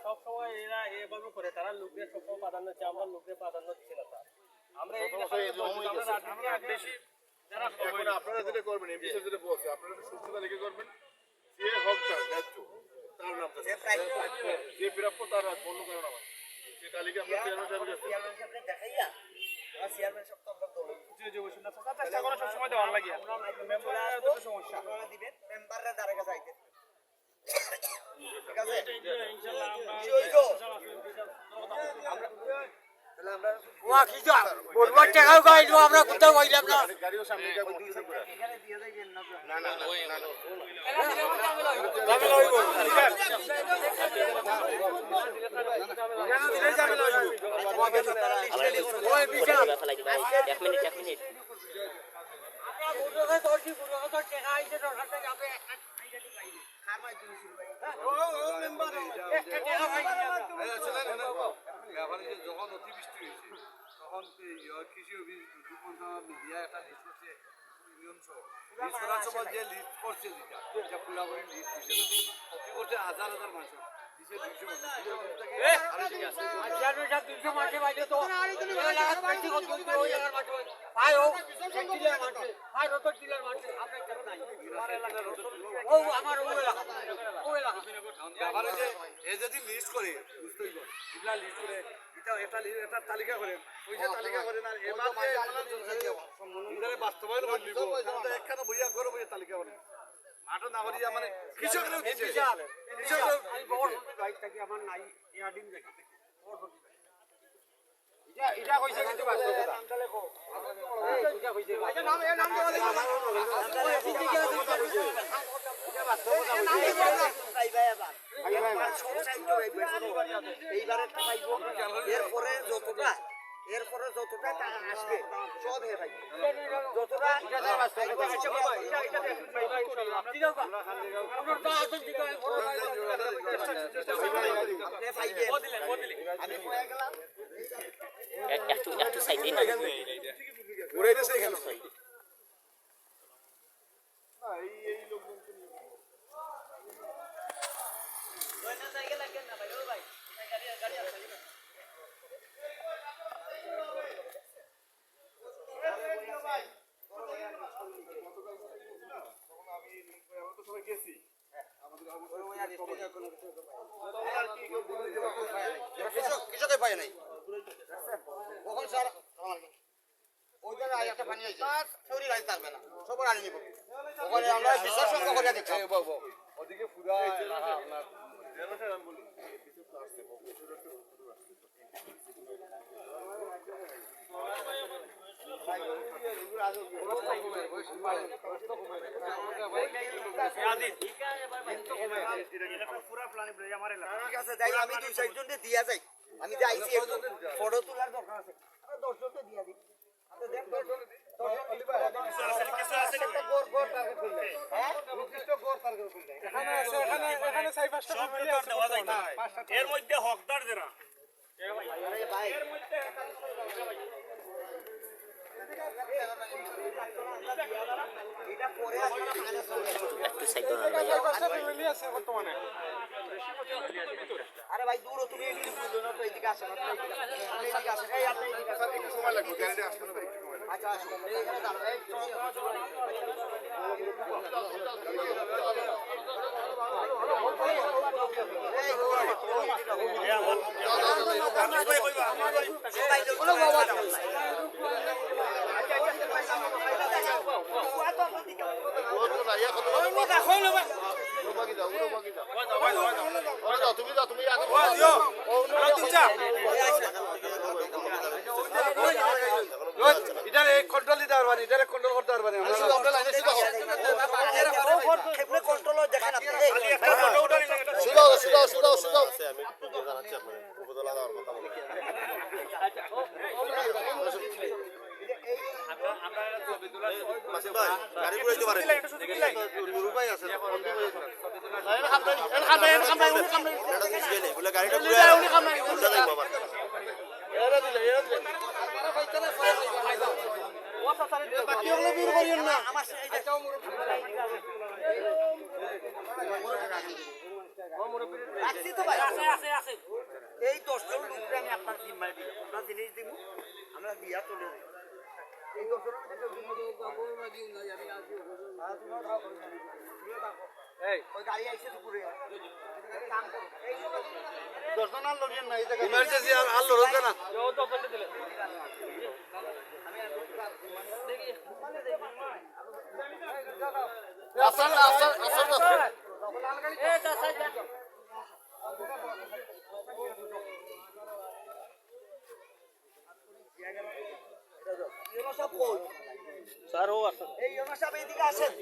সবসময় এরা এভাবে করে তারা লোকদের সবসময় প্রাধান্য দিচ্ছে, আমরা লোকদের প্রাধান্য দিচ্ছি না। আমরা বেশি আপনারা যেটা করবেন এমপি যেটা বলছে আপনারা সুস্থতা লিখে করবেন, যে হকদার ন্যায্য তার নাম যে প্রাপ্য তার অন্য কারণ আমার সে তালিকা আপনার চেয়ারম্যান সাহেবের দেখাইয়া চেয়ারম্যান সাহেব তো আমরা দল চেষ্টা করা সবসময় দেওয়ার লাগে সমস্যা দিবেন মেম্বাররা দ্বারা কাছে আইতে ঠিক আছে ওয়া কি যা বলবার টাকাও গাইলো আমরা কোথাও কইলাম না গাড়িও সামনে যা বলতেছেন এখানে দিয়ে যাইবেন না না না না ঝামেলা হইব কেন দিলে ঝামেলা হইব ওই বিশাল 1 মিনিট আমরা বুড়োকে ধরছি বুড়োকে তো টাকা আইছে দরকার থেকে আপনি একটা আইডি পাইনি খারমাই দিছি ও মেম্বার একটা টাকা পাইনি ব্যাপারে যখন অতিবৃষ্টি হয়েছে তখন কৃষি অফিস মিডিয়া একটা লিস্ট করছে ইউনিয়ন সহ লিস্ট করার সময় যে লিস্ট করছে যেটা পুরাপুরি লিস্ট দিচ্ছে অতি করছে হাজার হাজার মানুষ দিচ্ছে 200 মাসে বাইরে তো লাগাত বেশি কত ওই জায়গার মাঠে ভাই ও ডিলার মাঠে ভাই রতন ডিলার মাঠে আপনি কেন নাই ও আমার ও এলাকা ব্যাপারে যে এ যদি লিস্ট করে বুঝতেই পারে এগুলা লিস্ট করে এটা তালিকা করেন পয়সা তালিকা করেন আর এবার বাস্তবায়ন করে দিব একখানে বইয়া ঘরে বইয়া তালিকা করেন মাঠও না করিয়া মানে কৃষকরাও দিচ্ছে আমি বড় ভাই থাকি আমার নাই ইয়াডিন দেখি এটা কইছে কিন্তু বাস্তবতা নামটা লেখো এটা কইছে আচ্ছা নাম এর নাম দেওয়া দেখো এটা বাস্তবতা ভাই ভাই আবার এইবারে পাইবো এরপরে যতটা টাকা আসবে সব হে ভাই যতটা এটা বাস্তবতা আমি কয়ে গেলাম একটু সাইড দিন ঘুরে দিয়েছে এখানে কৃষকের পায় নাই কখন স্যার ওইটা একটা পানি আছে শরীর আইতে থাকবে না সবার আনি নিব ওখানে আমরা বিশ্বাস করে দেখছি ওদিকে পুরা আপনার আমি বলি আমি 2-4 জনকে দিয়া যাই আমি যে আইছি ফটো তোলার দরকার আছে 10 জনকে দিয়া দিই এর মধ্যে হকদার যারা আরে ভাই দূর তুমি এদিকে আসো সময় লাগবে গাড়িটা আসতে হবে আচ্ছা আসো এইখানে দাঁড়াও তুমি এটারে কন্ট্রোল দিতে পারবানি এটারে কন্ট্রোল করতে পারবানি আমরা লাইনে সুদা কন্ট্রোল দেখেন আপনি সুদা আমি জানাচ্ছি আপনাকে উপজেলা দেওয়ার কথা বলে গাড়ি করে দিতে পারেন নুরু ভাই আছে গাড়িটা এই 10 জন লোককে আমি আপনার জিম্মায় দিলাম আমরা জিনিস দিব আমরা দিয়া চলে যাই এই 10 জনের এই ওই গাড়ি আইছে দুপুরে কাম করো এই 10 জন আর লোকেন না এই জায়গা ইমার্জেন্সি আর লড়তে না আসান আসান আসান ইউনো সব কই স্যার ও আছে এই ইউনো সব এদিকে আসেন